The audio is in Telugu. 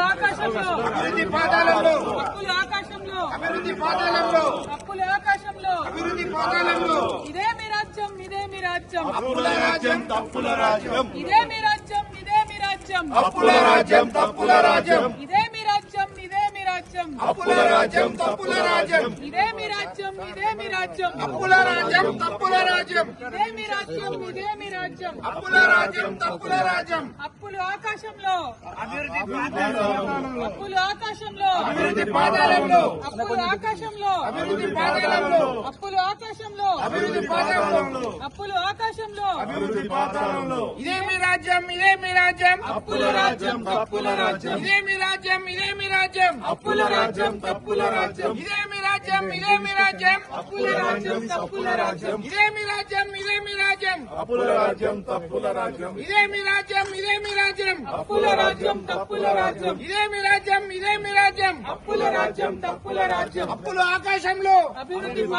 ఆకాశంలో అభివృద్ధి పాదాలలో అప్పులు ఆకాశంలో అభివృద్ధి పాదాలలో అప్పులు ఆకాశంలో అభివృద్ధి పాదాలలో ఇదే మీ రాజ్యం ఇదే మీ రాజ్యం అప్పుల రాజ్యం తప్పుల రాజ్యం ఇదే మీ రాజ్యం ఇదే మీ రాజ్యం అప్పుల రాజ్యం తప్పుల రాజ్యం ఇదే మీ రాజ్యం ఇదే మీ రాజ్యం అప్పుల రాజ్యం తప్పుల రాజ్యం ఇదే మీ రాజ్యం ఇదే మీ రాజ్యం అప్పుల రాజ్యం తప్పుల రాజ్యం ఇదే మీ రాజ్యం ఇదే మీ రాజ్యం అప్పుల రాజ్యం తప్పుల రాజ్యం అప్పులు ఆకాశంలో అప్పులు ఆకాశంలో అభివృద్ధి పాదాలలో అప్పులు ఆకాశంలో అభివృద్ధి పాదాలలో అప్పులు ఆకాశంలో అభివృద్ధి పాదాలలో అప్పులు ఆకాశంలో అభివృద్ధి పాదాలలో ఇదే మీ రాజ్యం ఇదే మీ రాజ్యం అప్పుల రాజ్యం తప్పుల రాజ్యం ఇదే మీ రాజ్యం ఇదే మీ రాజ్యం అప్పుల రాజ్యం తప్పుల రాజ్యం ఇదే మీ రాజ్యం ఇదే మీ రాజ్యం అప్పుల రాజ్యం తప్పుల రాజ్యం ఇదే మీ రాజ్యం ఇదే మీ రాజ్యం అప్పుల రాజ్యం తప్పుల రాజ్యం ఇదే మీ రాజ్యం ఇదే మీ రాజ్యం అప్పుల రాజ్యం తప్పుల రాజ్యం ఇదే మీ రాజ్యం ఇదే మీ రాజ్యం అప్పుల రాజ్యం తప్పుల రాజ్యం అప్పులు ఆకాశంలో అభివృద్ధి